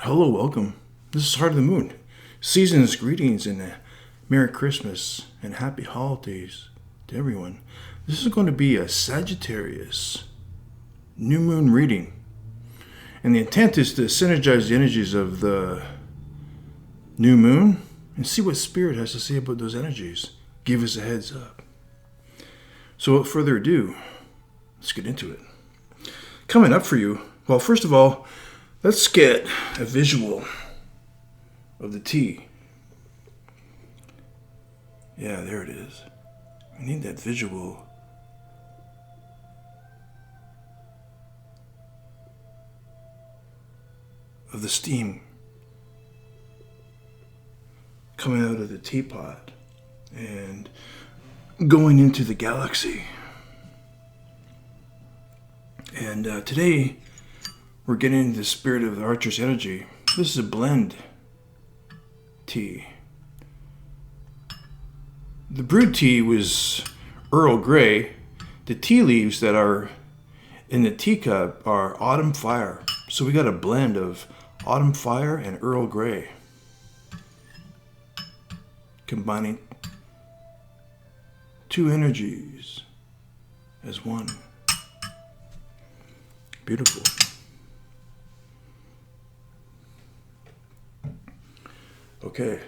Hello, welcome. This is Heart of the Moon. Season's greetings and Merry Christmas and Happy Holidays to everyone. This is going to be a Sagittarius New Moon reading. And the intent is to synergize the energies of the new moon and see what Spirit has to say about those energies. Give us a heads up. So without further ado, let's get into it. Coming up for you, well, first of all, let's get a visual of the T. Yeah, there it is. I need that visual. Of the steam coming out of the teapot and going into the galaxy. And today, we're getting into the spirit of the Archer's energy. This is a blend tea. The brewed tea was Earl Grey. The tea leaves that are in the teacup are Autumn Fire. So we got a blend of Autumn Fire and Earl Grey, combining two energies as one. Beautiful. Okay,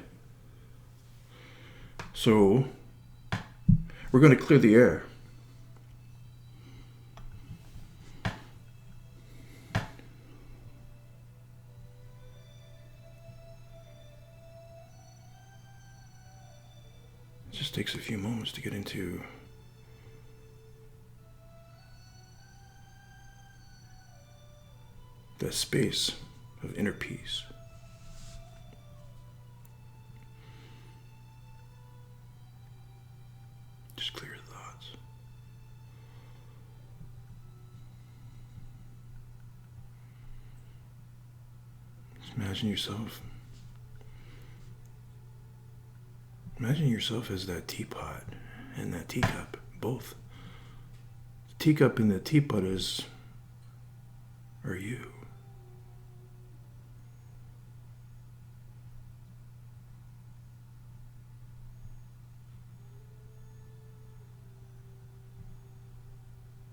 so we're going to clear the air. It just takes a few moments to get into that space of inner peace. Just clear your thoughts. Just imagine yourself as that teapot and that teacup, both. The teacup and the teapot are you.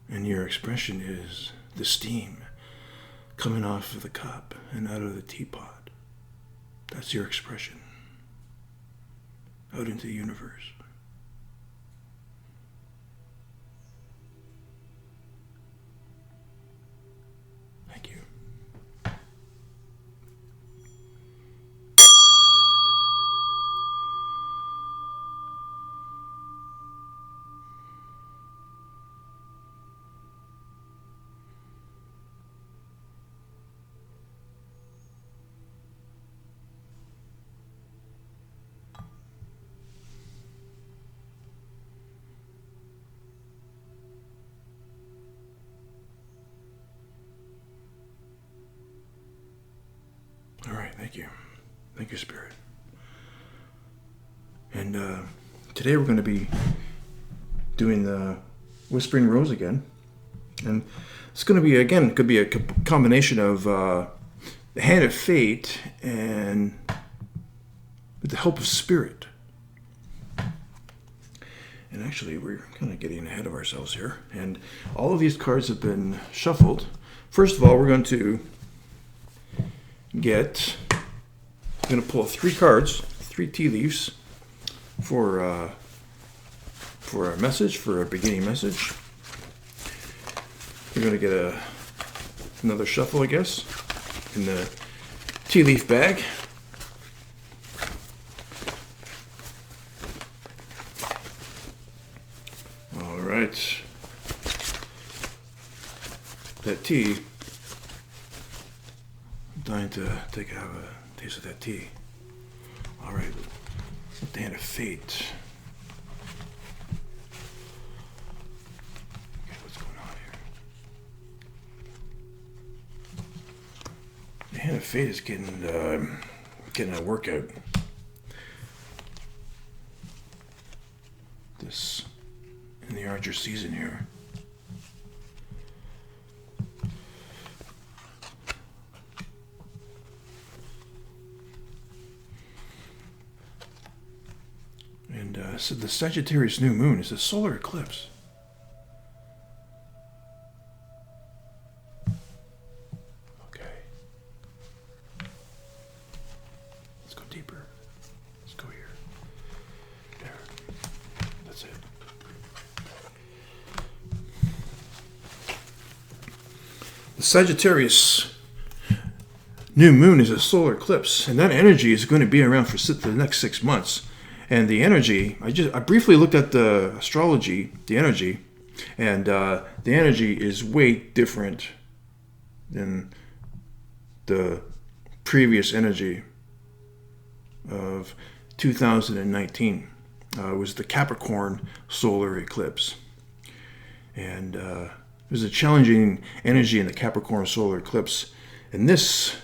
And your expression is the steam coming off of the cup and out of the teapot. That's your expression out into the universe. Thank you. All right, thank you. Thank you, Spirit. And today we're going to be doing the Whispering Rose again. And it's going to be, again, it could be a combination of the Hand of Fate and with the help of Spirit. And actually, we're kind of getting ahead of ourselves here. And all of these cards have been shuffled. First of all, we're going to I'm going to pull 3 cards, 3 tea leaves for our message, for our beginning message. We're going to get another shuffle, I guess, in the tea leaf bag. All right. That tea. Dying to have a taste of that tea. All right, the Hand of Fate. Okay, what's going on here? The Hand of Fate is getting a workout. This in the Archer season here. the Sagittarius New Moon is a solar eclipse. Okay. Let's go deeper. Let's go here. There. That's it. The Sagittarius New Moon is a solar eclipse, and that energy is going to be around for the next 6 months. And the energy, I briefly looked at the astrology, the energy, and the energy is way different than the previous energy of 2019. It was the Capricorn solar eclipse. And there's a challenging energy in the Capricorn solar eclipse. And this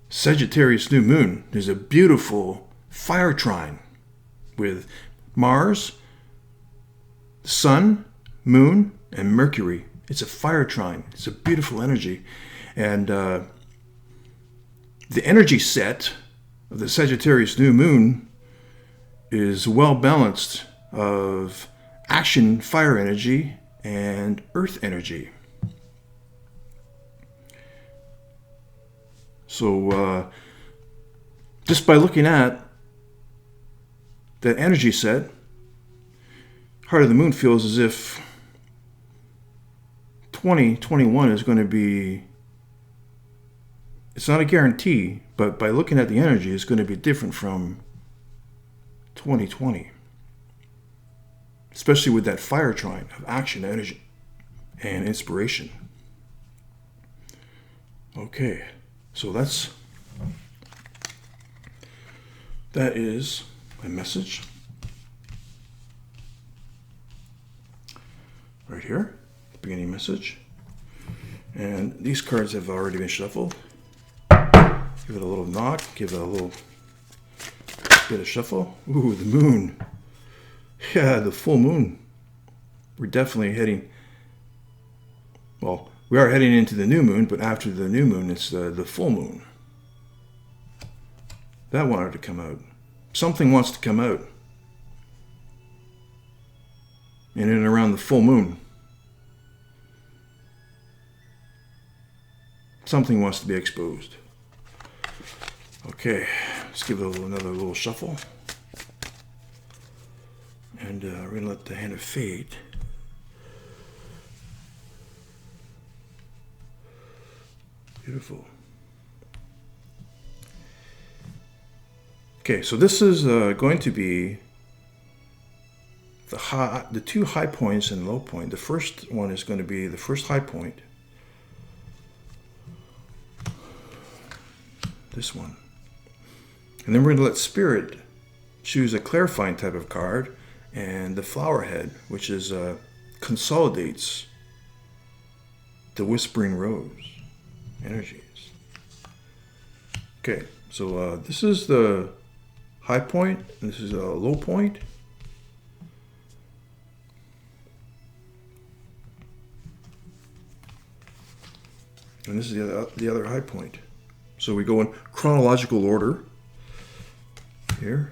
Sagittarius New Moon is a beautiful fire trine with Mars, Sun, Moon, and Mercury. It's a fire trine. It's a beautiful energy. And the energy set of the Sagittarius New Moon is well balanced of action, fire energy, and earth energy. So just by looking at that energy set, Heart of the Moon feels as if 2021 is going to be, it's not a guarantee, but by looking at the energy, it's going to be different from 2020. Especially with that fire trine of action, energy, and inspiration. Okay, so that is my message. Right here, beginning message. And these cards have already been shuffled. Give it a little knock, give it a little bit of shuffle. Ooh, the moon. Yeah, the full moon. We're definitely heading, well, we are heading into the new moon, but after the new moon, it's the full moon. That wanted to come out. Something wants to come out. In and around the full moon. Something wants to be exposed. Okay, let's give it another little shuffle. And we're going to let the hand of fate beautiful. Okay, so this is going to be the two high points and low point. The first one is going to be the first high point. This one. And then we're going to let Spirit choose a clarifying type of card, and the flower head, which is consolidates the Whispering Rose energies. Okay, so this is the high point, and this is a low point. And this is the other high point. So we go in chronological order. Here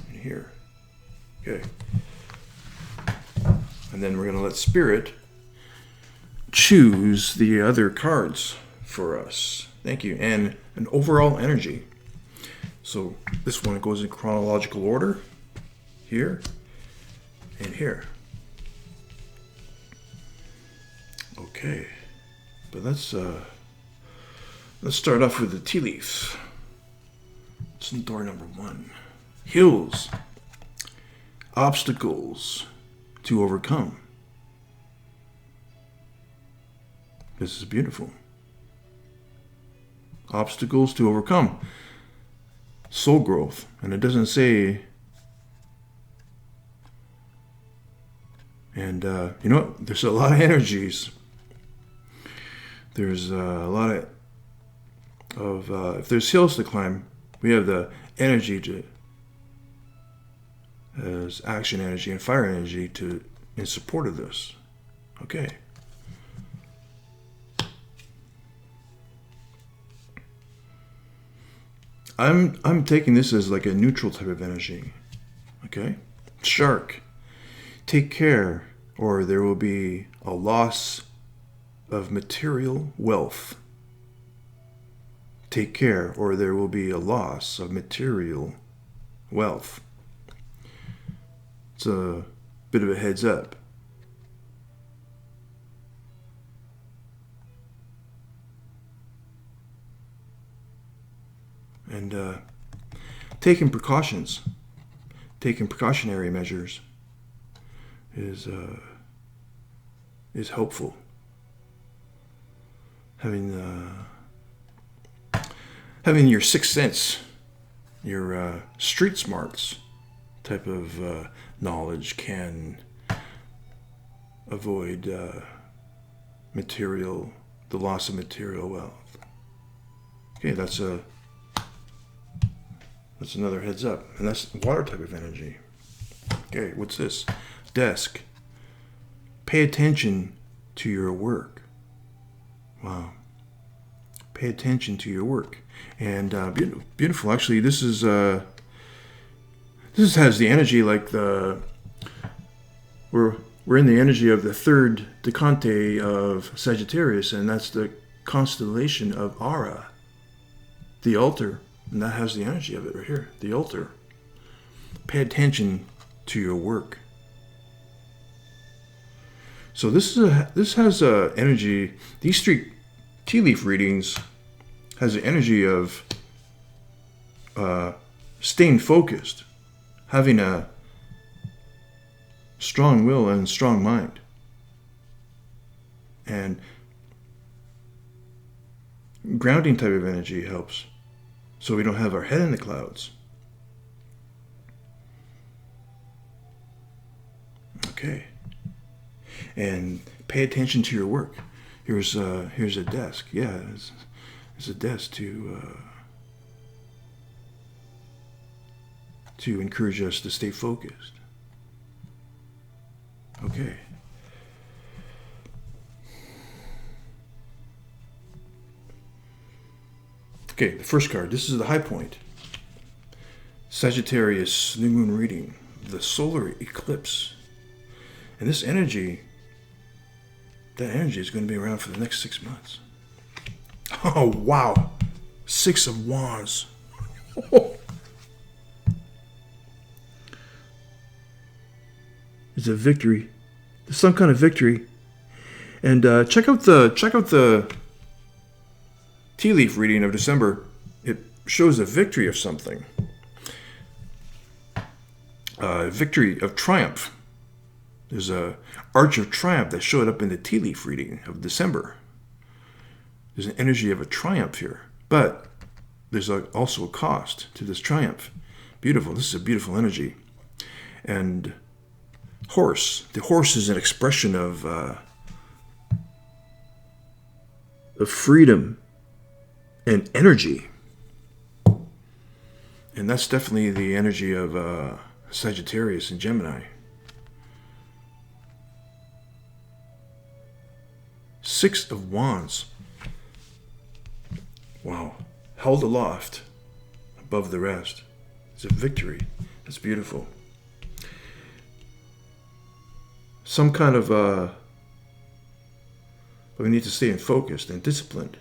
and here. Okay. And then we're going to let Spirit choose the other cards for us. Thank you. And an overall energy. So this one goes in chronological order. Here and here. Okay. But let's start off with the tea leaf. It's in door number 1. Hills. Obstacles to overcome. This is beautiful. Obstacles to overcome. Soul growth. And it doesn't say... And, you know, there's a lot of energies. There's a lot of if there's hills to climb, we have the energy as action energy and fire energy in support of this. Okay. I'm taking this as like a neutral type of energy. Okay? Shark. Take care, or there will be a loss of material wealth. Take care, or there will be a loss of material wealth. It's a bit of a heads up. And taking precautionary measures is helpful. Having your sixth sense, your street smarts type of knowledge can avoid the loss of material wealth. Okay, that's another heads up, and that's water type of energy. Okay, what's this? Desk. Pay attention to your work. Wow. Pay attention to your work. And beautiful. Actually, this has the energy like we're in the energy of the third decante of Sagittarius, and that's the constellation of Ara, the altar, and that has the energy of it right here, the altar. Pay attention to your work. So this has energy. These three tea leaf readings has the energy of staying focused, having a strong will and strong mind, and grounding type of energy helps, so we don't have our head in the clouds. Okay. And pay attention to your work. Here's a desk. Yeah, it's a desk to encourage us to stay focused. Okay. Okay, the first card. This is the high point. Sagittarius New Moon reading. The solar eclipse. And this energy, that energy is going to be around for the next 6 months. Oh, wow. 6 of Wands. It's a victory. There's some kind of victory. And check out the tea leaf reading of December. It shows a victory of something. Victory of triumph. There's a arch of triumph that showed up in the tea leaf reading of December. There's an energy of a triumph here, but there's also a cost to this triumph. Beautiful. This is a beautiful energy. And horse. The horse is an expression of freedom and energy. And that's definitely the energy of Sagittarius and Gemini. 6 of Wands. Wow. Held aloft above the rest. It's a victory. It's beautiful. Some kind of but we need to stay focused and disciplined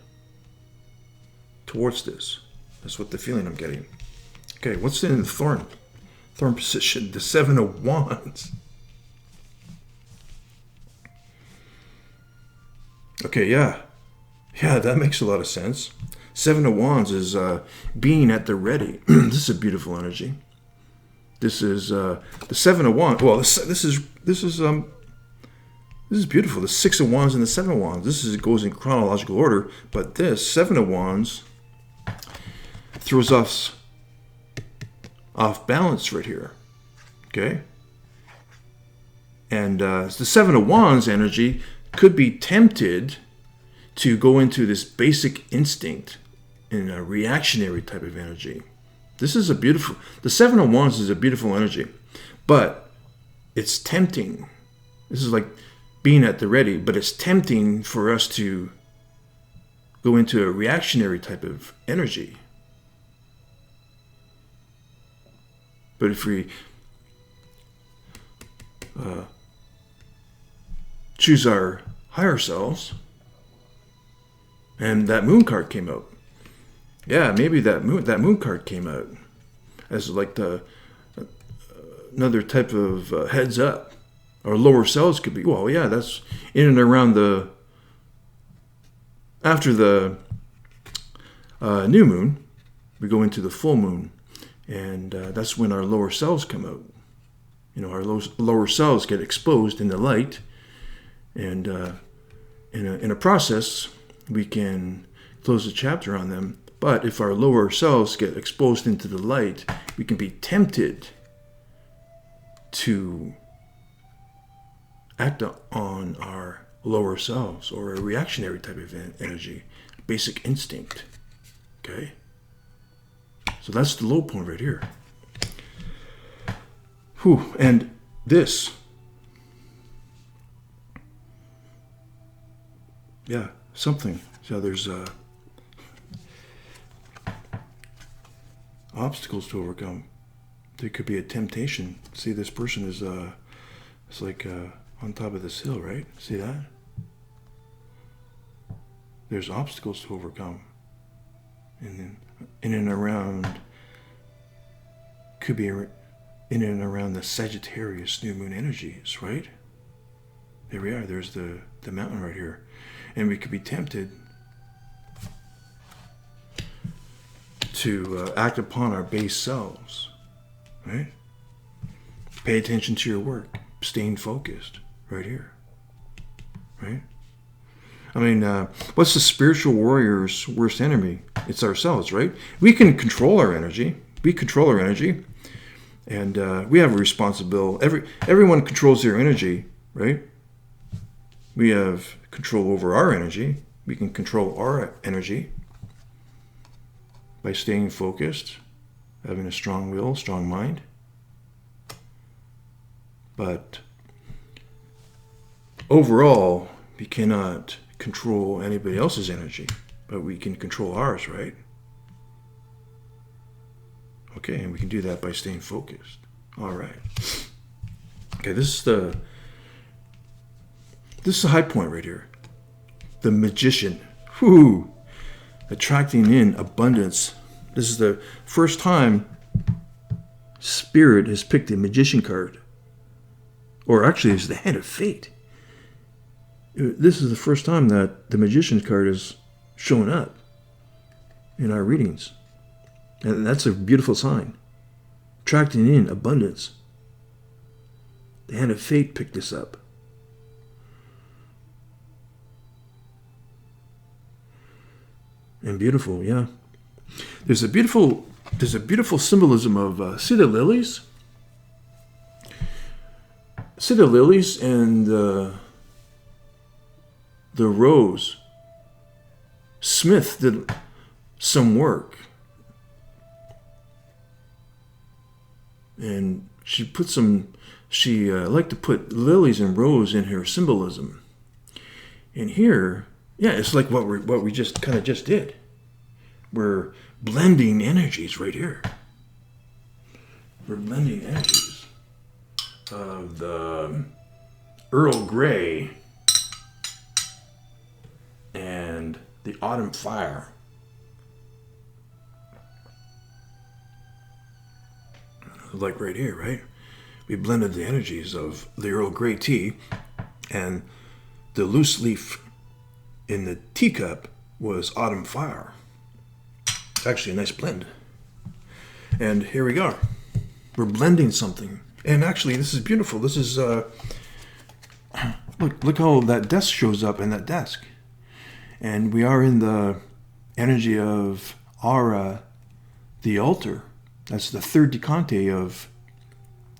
towards this. That's what the feeling I'm getting. Okay, what's in the thorn position? The 7 of Wands. Okay, yeah, that makes a lot of sense. 7 of Wands is being at the ready. This is a beautiful energy. This is the 7 of Wands. Well, this is beautiful. The 6 of Wands and the 7 of Wands. Goes in chronological order, but this 7 of Wands throws us off balance right here. Okay, and the 7 of Wands energy could be tempted to go into this basic instinct in a reactionary type of energy. The 7 of Wands is a beautiful energy, but it's tempting. This is like being at the ready, but it's tempting for us to go into a reactionary type of energy. But if we choose our higher selves, and that moon card came out. Yeah, maybe that moon card came out as like the another type of heads up. Our lower selves could be, well, yeah, that's in and around after the new moon, we go into the full moon, and that's when our lower selves come out. Our lower selves get exposed in the light, and in a process, we can close the chapter on them. But if our lower selves get exposed into the light, we can be tempted to act on our lower selves, or a reactionary type of energy, basic instinct. Okay? So that's the low point right here. Whew. And this. Yeah, something. So there's obstacles to overcome. There could be a temptation. See, this person is it's like on top of this hill, right? See that? There's obstacles to overcome. And then in and around, could be in and around the Sagittarius New Moon energies, right? There we are. There's the mountain right here. And we could be tempted to act upon our base selves, right? Pay attention to your work. Staying focused right here, right? I mean, what's the spiritual warrior's worst enemy? It's ourselves, right? We can control our energy. We control our energy. And we have a responsibility. Everyone controls their energy, right? We have control over our energy. We can control our energy by staying focused, having a strong will, strong mind. But overall, we cannot control anybody else's energy, but we can control ours, right? Okay, and we can do that by staying focused. All right. Okay, this is the high point right here. The magician. Whoo! Attracting in abundance. This is the first time Spirit has picked a magician card. Or actually, it's the hand of fate. This is the first time that the magician's card has shown up in our readings. And that's a beautiful sign. Attracting in abundance. The hand of fate picked this up. And beautiful, yeah. There's a beautiful symbolism of, see the lilies? See the lilies and the rose. Smith did some work. And she liked to put lilies and rose in her symbolism. And here, yeah, it's like what we just did. We're blending energies right here. We're blending energies of the Earl Grey and the Autumn Fire. Like right here, right? We blended the energies of the Earl Grey tea, and the loose leaf in the teacup was Autumn Fire. It's actually a nice blend. And here we go. We're blending something. And actually, this is beautiful. This is, look how that desk shows up in that desk. And we are in the energy of Aura, the altar. That's the third decante of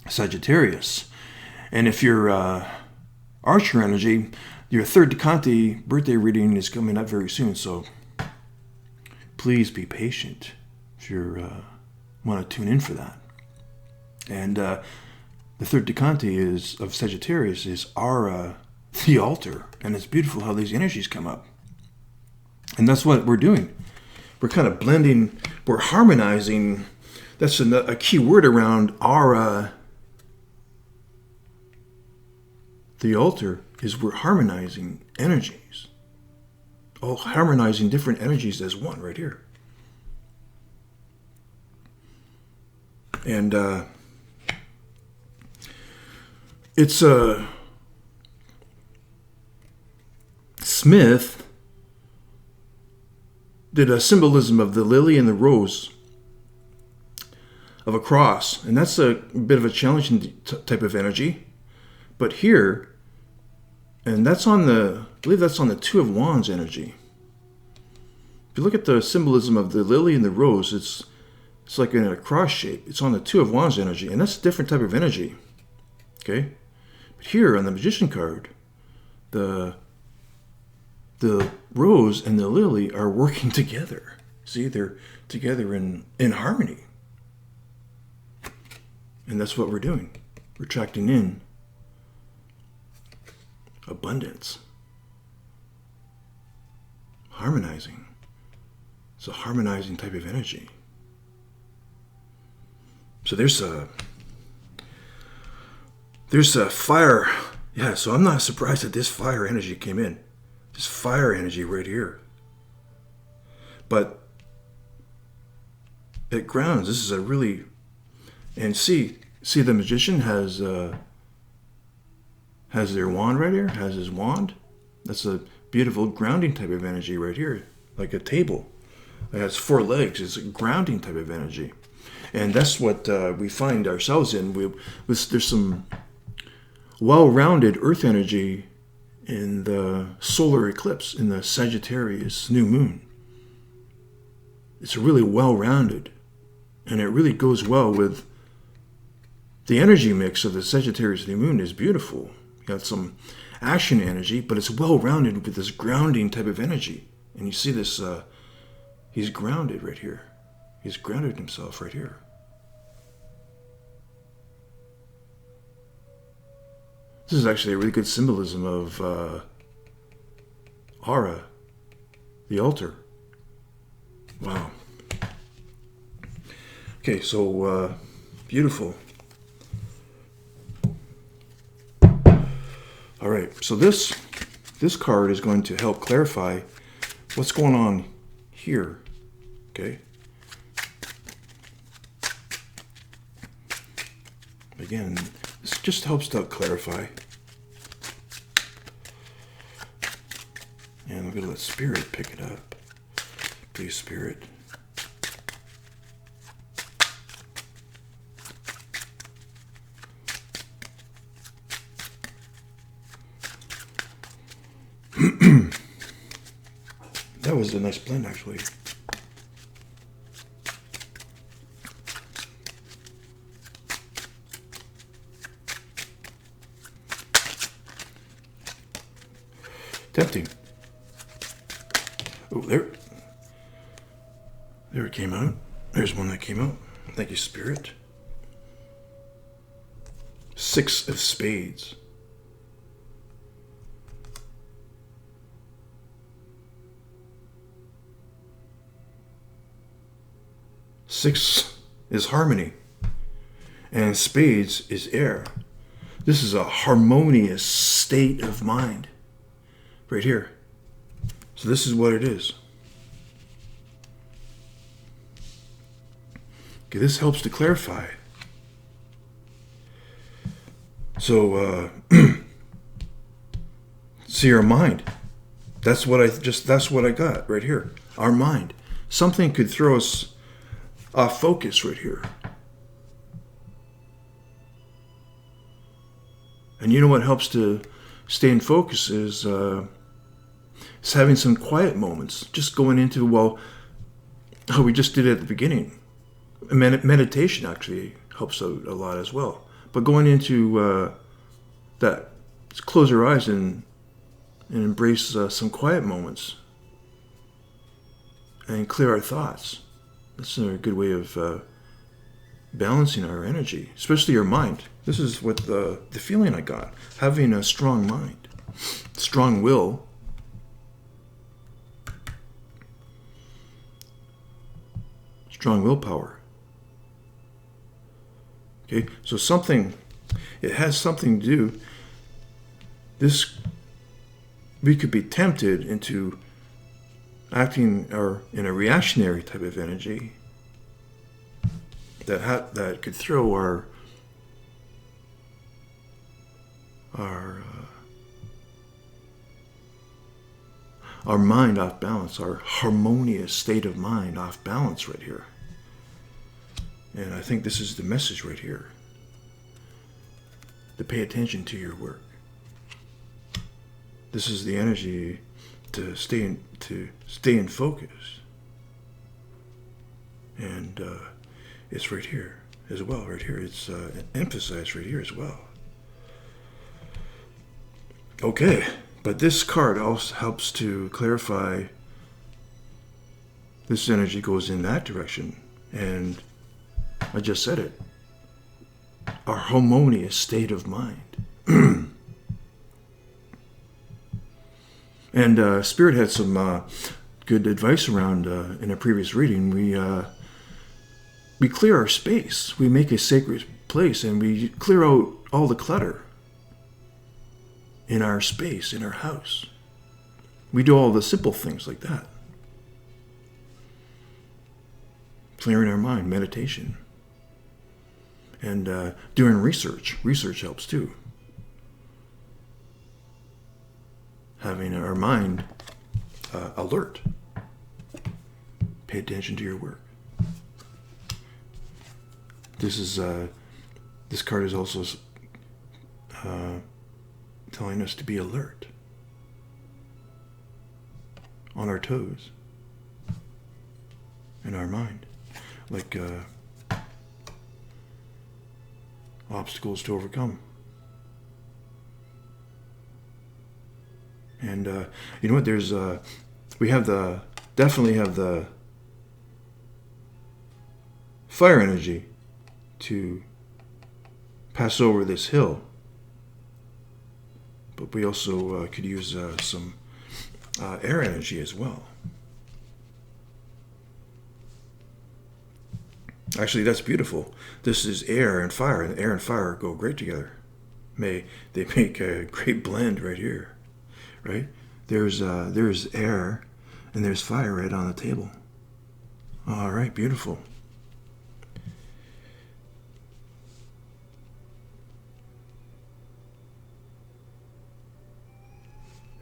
Sagittarius. And if you're Archer energy, your third decante birthday reading is coming up very soon. So please be patient if you want to tune in for that. And the third decante of Sagittarius is Aura, the altar. And it's beautiful how these energies come up. And that's what we're doing. We're kind of blending, we're harmonizing. That's a key word around Aura, the altar is we're harmonizing energies. All harmonizing different energies as one right here. And it's Smith did a symbolism of the lily and the rose of a cross, and that's a bit of a challenging type of energy. But here, and that's on the, I believe that's on the Two of Wands energy. If you look at the symbolism of the lily and the rose, it's like in a cross shape. It's on the Two of Wands energy, and that's a different type of energy. Okay? But here on the Magician card, the rose and the lily are working together. See, they're together in harmony. And that's what we're doing. We're attracting in abundance. Harmonizing. It's a harmonizing type of energy. So there's a fire. Yeah, so I'm not surprised that this fire energy came in. This fire energy right here. But it grounds. This is a really, and see the magician has their wand right here, has his wand. That's a beautiful grounding type of energy right here, like a table. It has 4 legs. It's a grounding type of energy. And that's what we find ourselves in. There's some well-rounded earth energy in the solar eclipse, in the Sagittarius New Moon. It's really well-rounded, and it really goes well with the energy mix of the Sagittarius New Moon is beautiful. You got some action energy, but it's well-rounded with this grounding type of energy. And you see this, he's grounded right here. He's grounded himself right here. This is actually a really good symbolism of aura, the altar. Wow. Okay, so beautiful. All right, so this card is going to help clarify what's going on here. Okay. Again, this just helps to clarify. And I'm going to let Spirit pick it up. Please, Spirit. That was a nice blend, actually. Tempting. Oh, there it came out. There's one that came out. Thank you, Spirit. 6 of Spades. Six is harmony, and spades is air. This is a harmonious state of mind right here. So this is what it is. Okay, this helps to clarify. So see our mind. That's what I got right here. Our mind. Something could throw us off focus right here. And you know what helps to stay in focus is having some quiet moments. Just going into, how we just did it at the beginning. Meditation actually helps out a lot as well. But going into that, let's close our eyes and embrace some quiet moments and clear our thoughts. That's a good way of balancing our energy, especially your mind. This is what the feeling I got. Having a strong mind, strong will, strong willpower. Okay, so it has something to do. this, we could be tempted into acting or in a reactionary type of energy that could throw our mind off balance, our harmonious state of mind off balance right here. And I think this is the message right here. To pay attention to your work. This is the energy to stay in focus. And it's right here as well, right here. It's emphasized right here as well. Okay, but this card also helps to clarify this energy goes in that direction. And I just said it. Our harmonious state of mind. And Spirit had some good advice around in a previous reading. We clear our space. We make a sacred place, and we clear out all the clutter in our space, in our house. We do all the simple things like that. Clearing our mind, meditation. And doing research. Research helps too. Having our mind alert. Pay attention to your work. This card is also telling us to be alert. On our toes. In our mind. Like obstacles to overcome. And you know what? There's we definitely have the fire energy to pass over this hill, but we also could use some air energy as well. Actually, that's beautiful. This is air and fire, and air and fire go great together. They make a great blend right here, right? There's air and there's fire right on the table. All right, beautiful.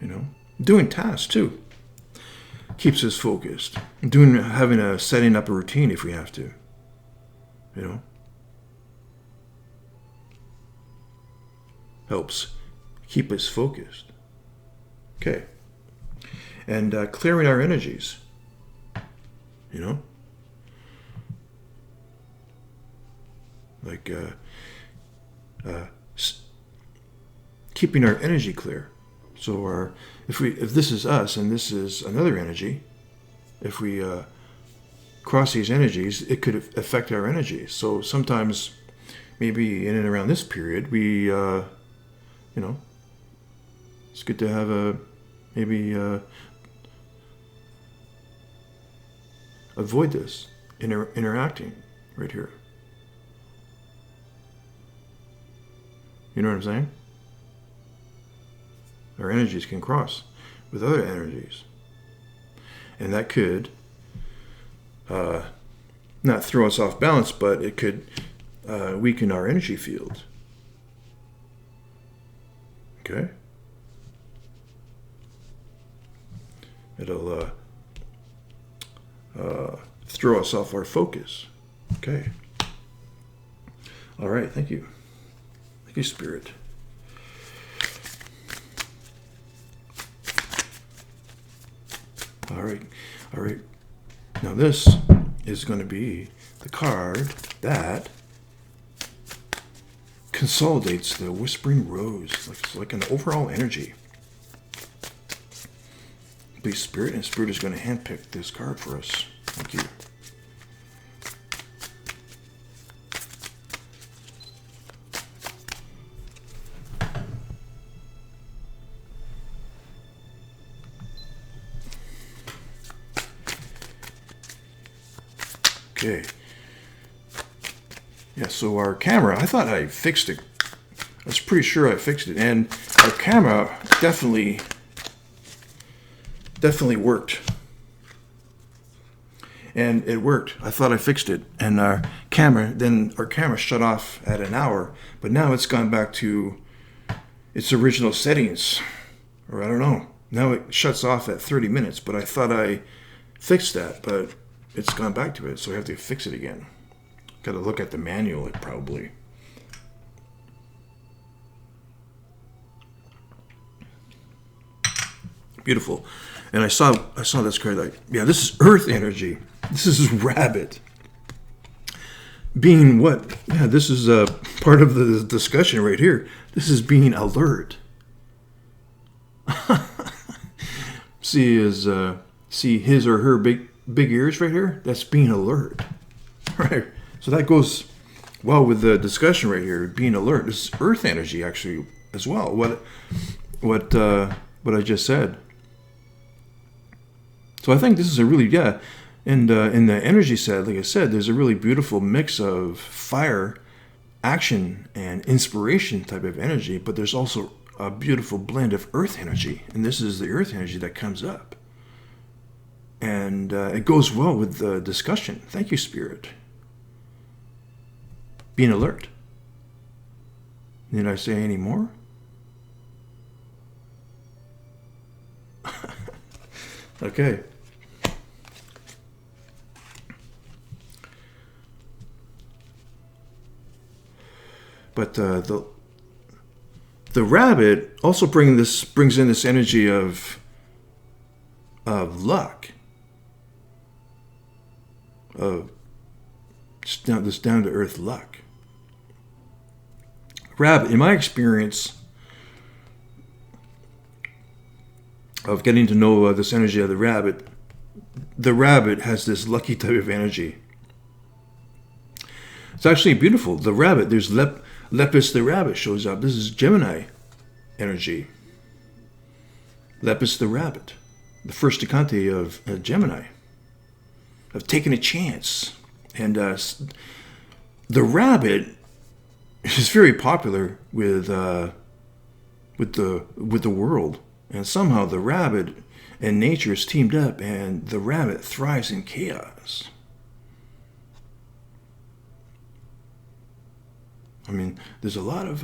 You know, doing tasks too keeps us focused. Setting up a routine if we have to. You know, helps keep us focused. Okay. And clearing our energies. You know, like keeping our energy clear. So if this is us and this is another energy, if we cross these energies, it could affect our energies. So sometimes, maybe in and around this period, we, it's good to have avoid this interacting right here. You know what I'm saying? Our energies can cross with other energies. And that could not throw us off balance, but it could weaken our energy field. Okay? It'll throw us off our focus. Okay. All right, thank you. Thank you, Spirit. All right. Now this is going to be the card that consolidates the Whispering Rose, like an overall energy. Please, Spirit, and Spirit is going to handpick this card for us. Thank you. Okay. Yeah, so our camera, I thought I fixed it I was pretty sure I fixed it. And our camera definitely worked. And it worked. I thought I fixed it. And our camera shut off at an hour. But now it's gone back to its original settings. Or I don't know. Now it shuts off at 30 minutes. But I thought I fixed that. But it's gone back to it. So I have to fix it again. Got to look at the manual, probably. Beautiful. And I saw this card, like, yeah, this is earth energy. This is rabbit. Being what? Yeah, this is part of the discussion right here. This is being alert. See his or her big ears right here? That's being alert. Right. So that goes well with the discussion right here, being alert. This is earth energy actually as well. What I just said. So I think this is a really, yeah, and in the energy set, like I said, there's a really beautiful mix of fire, action, and inspiration type of energy, but there's also a beautiful blend of earth energy, and this is the earth energy that comes up. And it goes well with the discussion. Thank you, Spirit. Being alert. Did I say any more? Okay. But the rabbit also brings in this energy of luck, of this down to earth luck. Rabbit, in my experience of getting to know this energy of the rabbit has this lucky type of energy. It's actually beautiful. The rabbit, there's Lepus the rabbit shows up. This is Gemini energy. Lepus the rabbit, the first decante of Gemini, of taking a chance. And the rabbit is very popular with the world. And somehow the rabbit and nature is teamed up, and the rabbit thrives in chaos. I mean, there's a lot of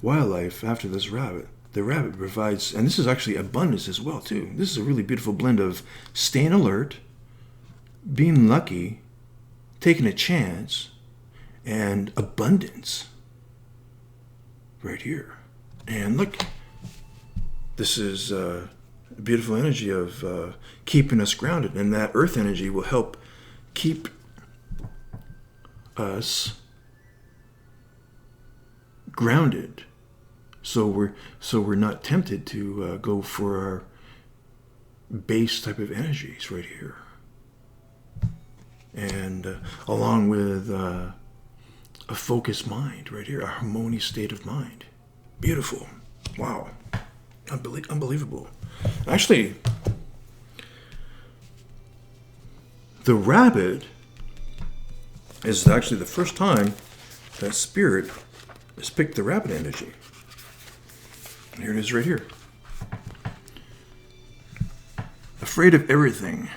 wildlife after this rabbit. The rabbit provides, and this is actually abundance as well, too. This is a really beautiful blend of staying alert, being lucky, taking a chance, and abundance. Right here. And look, this is a beautiful energy of keeping us grounded. And that earth energy will help keep us grounded, so we're not tempted to go for our base type of energies right here, and along with a focused mind right here, a harmonious state of mind. Beautiful. Wow. Unbelievable. Actually, the rabbit is actually the first time that Spirit has picked the rabbit energy. Here it is right here. Afraid of everything.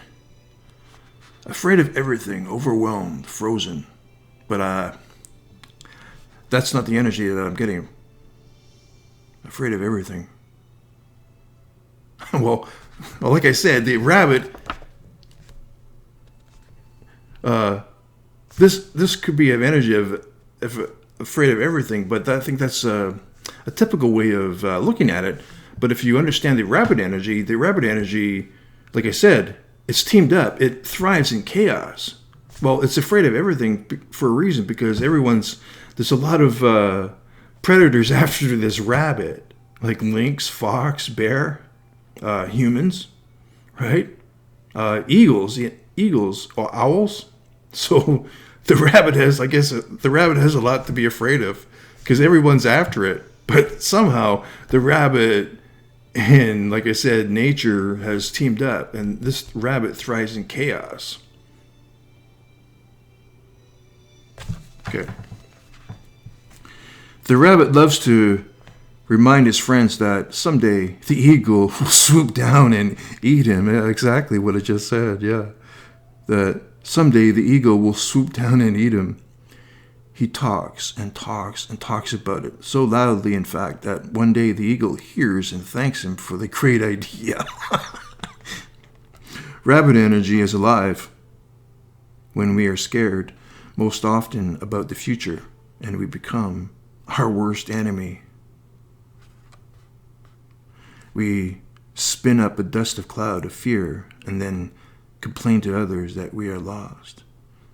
Afraid of everything. Overwhelmed. Frozen. But that's not the energy that I'm getting. Afraid of everything. Well, like I said, the rabbit, this could be an energy of afraid of everything, but I think that's a typical way of looking at it. But if you understand the rabbit energy, like I said, it's teamed up. It thrives in chaos. Well, it's afraid of everything for a reason, because there's a lot of predators after this rabbit, like lynx, fox, bear, humans, right? Eagles or owls. So the rabbit has a lot to be afraid of, because everyone's after it. But somehow the rabbit and, like I said, nature has teamed up, and this rabbit thrives in chaos. Okay. The rabbit loves to remind his friends that someday the eagle will swoop down and eat him. Yeah, exactly what I just said, yeah. That someday the eagle will swoop down and eat him. He talks and talks and talks about it so loudly, in fact, that one day the eagle hears and thanks him for the great idea. Rabbit energy is alive when we are scared, most often about the future, and we become our worst enemy. We spin up a dust of cloud of fear and then complain to others that we are lost.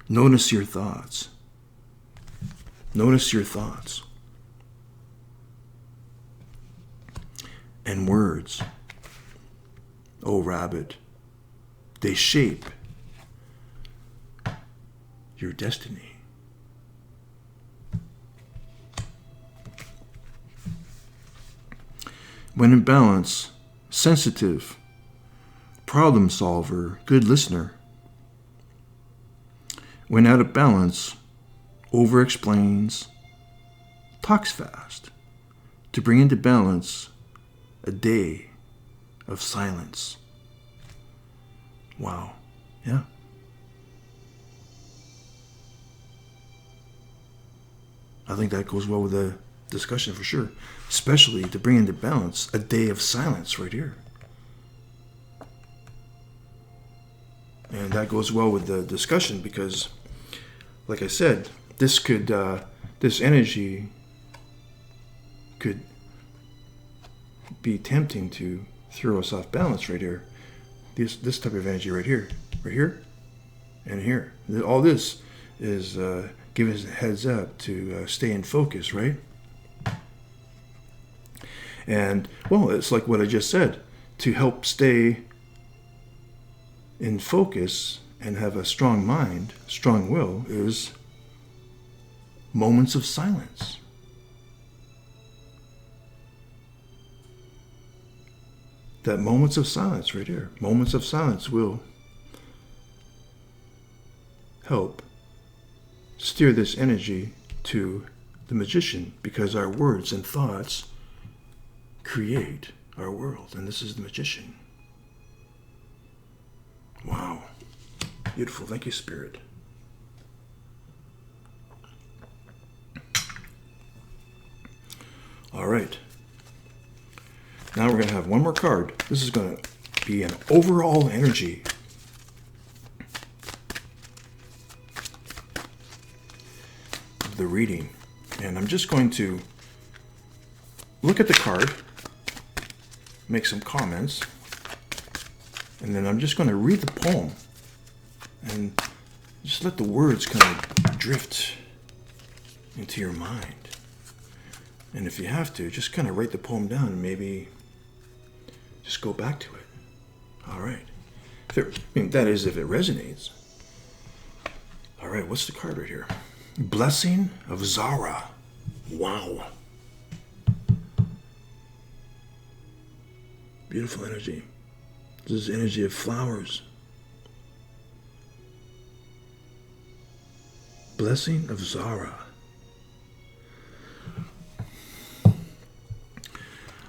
Notice your thoughts. Notice your thoughts. And words, oh rabbit, they shape your destiny. When in balance, sensitive, problem solver, good listener. When out of balance, over-explains, talks fast. To bring into balance a day of silence. Wow. Yeah. I think that goes well with the discussion for sure. Especially to bring into balance a day of silence right here. And that goes well with the discussion because, like I said, this energy could be tempting to throw us off balance right here. This type of energy right here, and here. All this is give us a heads up to stay in focus, right? And, well, it's like what I just said. To help stay in focus and have a strong mind, strong will, is moments of silence. That moments of silence right here. Moments of silence will help steer this energy to the magician, because our words and thoughts create our world, and this is the magician. Wow. Beautiful. Thank you, Spirit. All right. Now we're going to have one more card. This is going to be an overall energy. Of the reading. And I'm just going to look at the card, make some comments, and then I'm just going to read the poem and just let the words kind of drift into your mind. And if you have to, just kind of write the poem down and maybe just go back to it. All right. That is if it resonates. All right, what's the card right here? Blessing of Zara. Wow. Beautiful energy. This is energy of flowers. Blessing of Zara.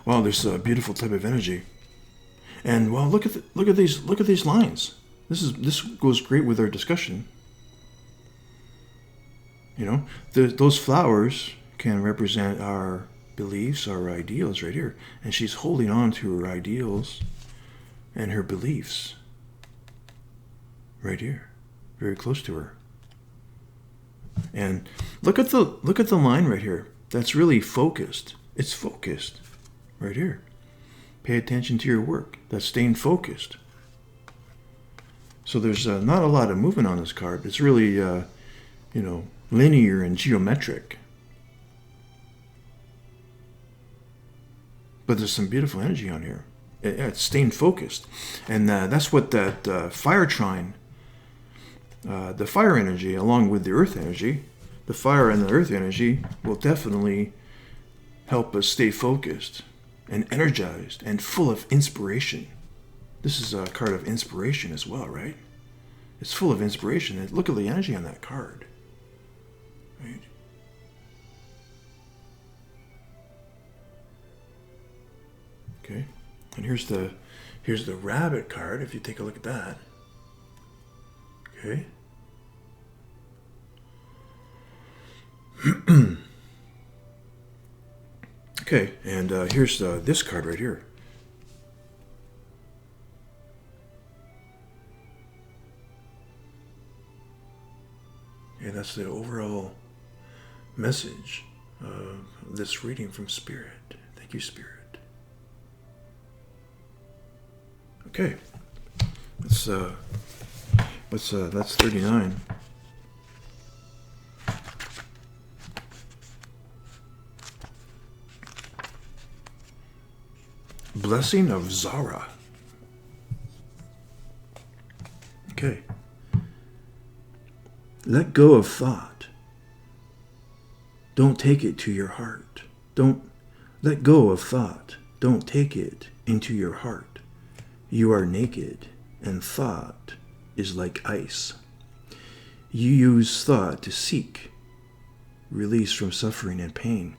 Wow, there's a beautiful type of energy. And well, look at these lines. This goes great with our discussion. You know, those flowers can represent our beliefs, our ideals right here. And she's holding on to her ideals and her beliefs right here, very close to her. And look at the line right here. That's really focused. It's focused right here. Pay attention to your work. That's staying focused. So there's not a lot of movement on this card. It's really, linear and geometric. But there's some beautiful energy on here. It's staying focused. And that's what that fire trine, the fire energy along with the earth energy, the fire and the earth energy will definitely help us stay focused and energized and full of inspiration. This is a card of inspiration as well, right? It's full of inspiration. And look at the energy on that card. Right? Okay, and here's the rabbit card. If you take a look at that. Okay. Okay, and here's this card right here. And that's the overall message of this reading from Spirit. Thank you, Spirit. Okay, that's 39. Blessing of Zara. Okay. Let go of thought. Don't take it to your heart. Don't let go of thought. Don't take it into your heart. You are naked, and thought is like ice. You use thought to seek release from suffering and pain,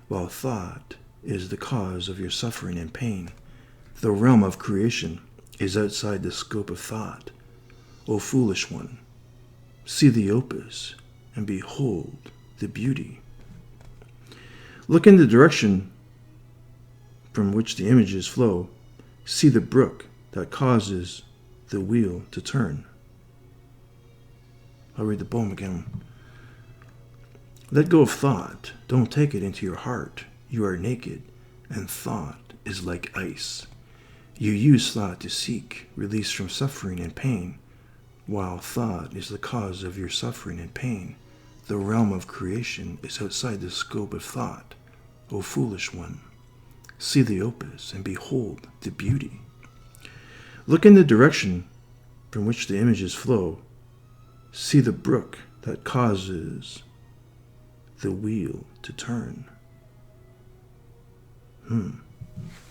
while thought is the cause of your suffering and pain. The realm of creation is outside the scope of thought. O foolish one, see the opus and behold the beauty. Look in the direction from which the images flow. See the brook that causes the wheel to turn. I'll read the poem again. Let go of thought. Don't take it into your heart. You are naked, and thought is like ice. You use thought to seek release from suffering and pain, while thought is the cause of your suffering and pain. The realm of creation is outside the scope of thought. O foolish one, see the opus and behold the beauty. Look in the direction from which the images flow. See the brook that causes the wheel to turn.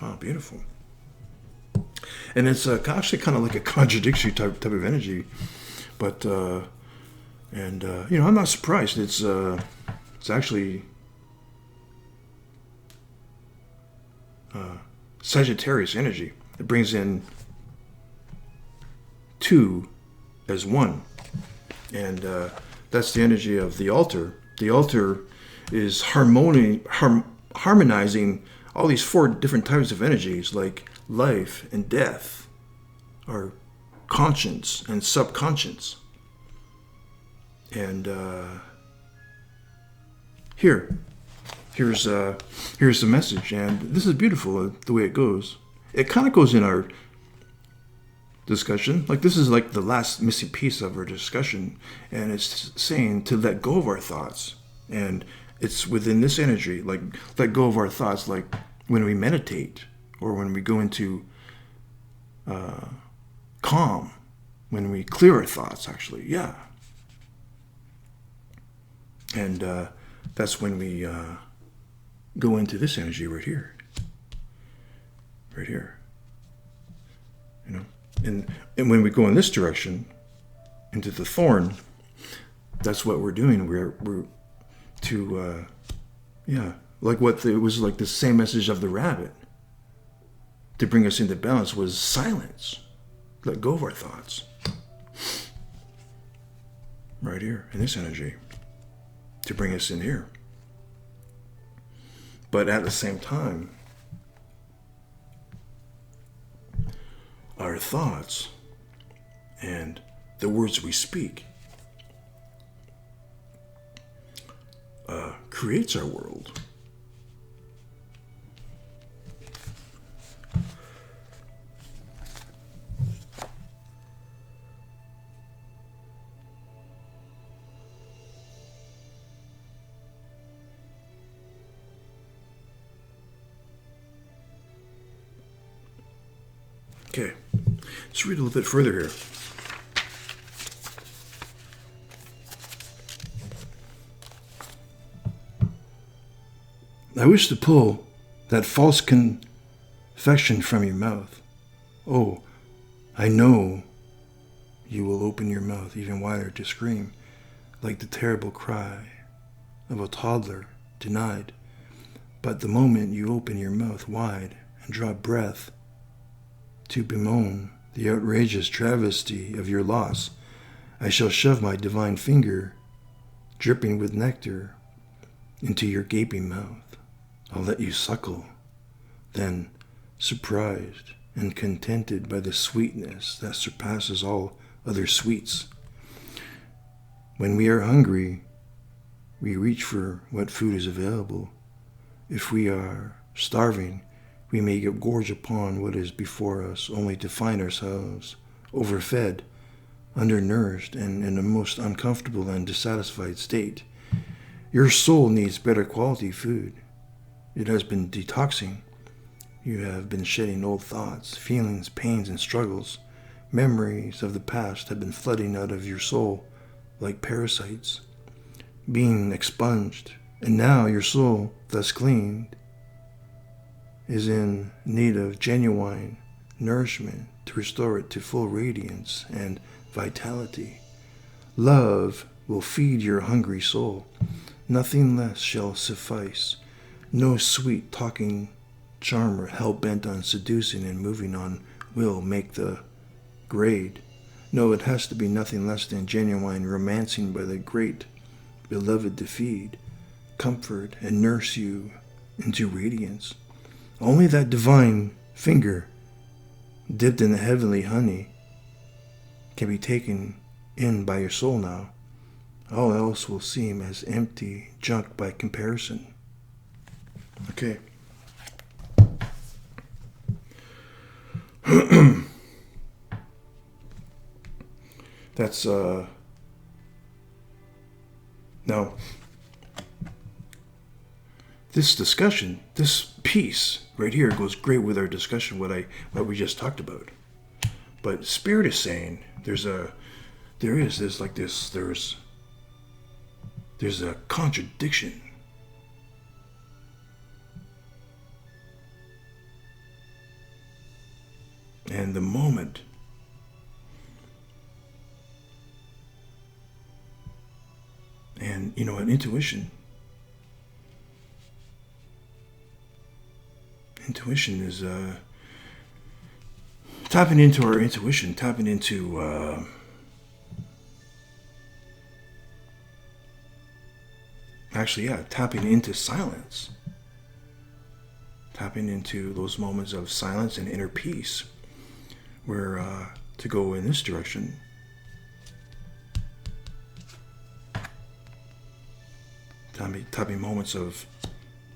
Wow, beautiful. And it's actually kind of like a contradictory type of energy, but I'm not surprised. It's actually Sagittarius energy. It brings in two as one, and that's the energy of the altar. The altar is harmonizing all these four different types of energies, like life and death, or conscience and subconscious. And here's the message, and this is beautiful the way it goes. It kind of goes in our discussion, like this is like the last missing piece of our discussion, and it's saying to let go of our thoughts. And it's within this energy, like let go of our thoughts, like when we meditate or when we go into calm, when we clear our thoughts, actually, yeah. And that's when we go into this energy right here. Right here. You know? And when we go in this direction, into the thorn, that's what we're doing. We're to, like what it was like the same message of the rabbit. To bring us into balance was silence. Let go of our thoughts. Right here, in this energy. To bring us in here. But at the same time, our thoughts and the words we speak creates our world. Okay, let's read a little bit further here. I wish to pull that false confession from your mouth. Oh, I know you will open your mouth even wider to scream, like the terrible cry of a toddler denied. But the moment you open your mouth wide and draw breath to bemoan the outrageous travesty of your loss, I shall shove my divine finger, dripping with nectar, into your gaping mouth. I'll let you suckle. Then, surprised and contented by the sweetness that surpasses all other sweets, when we are hungry, we reach for what food is available. If we are starving, we may gorge upon what is before us, only to find ourselves overfed, undernourished, and in a most uncomfortable and dissatisfied state. Your soul needs better quality food. It has been detoxing. You have been shedding old thoughts, feelings, pains, and struggles. Memories of the past have been flooding out of your soul like parasites, being expunged. And now your soul, thus cleaned, is in need of genuine nourishment to restore it to full radiance and vitality. Love will feed your hungry soul. Nothing less shall suffice. No sweet talking charmer hell-bent on seducing and moving on will make the grade. No, it has to be nothing less than genuine romancing by the great beloved to feed, comfort, and nurse you into radiance. Only that divine finger, dipped in the heavenly honey, can be taken in by your soul now. All else will seem as empty junk by comparison. Okay. That's, now, this discussion, this piece right here goes great with our discussion, what we just talked about. But Spirit is saying there's a contradiction. And the moment and an intuition is tapping into our intuition, tapping into tapping into silence, tapping into those moments of silence and inner peace, where to go in this direction, tapping moments of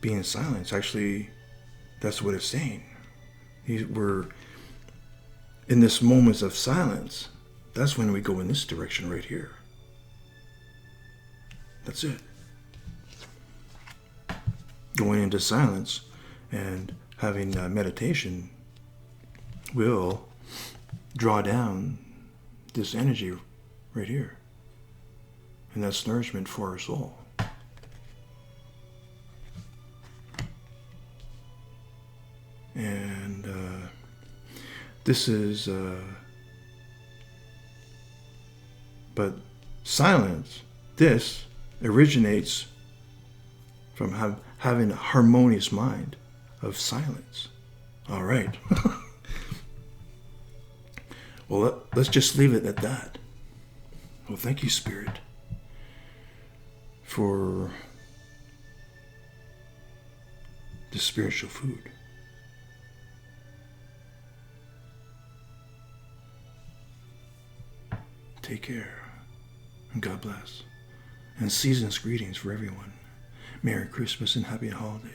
being in silence. Actually, that's what it's saying. We're in this moments of silence. That's when we go in this direction right here. That's it. Going into silence and having meditation will draw down this energy right here. And that's nourishment for our soul. And this is, but silence, this originates from having a harmonious mind of silence. All right. Well, let's just leave it at that. Well, thank you, Spirit, for the spiritual food. Take care, and God bless. And season's greetings for everyone. Merry Christmas and Happy Holidays.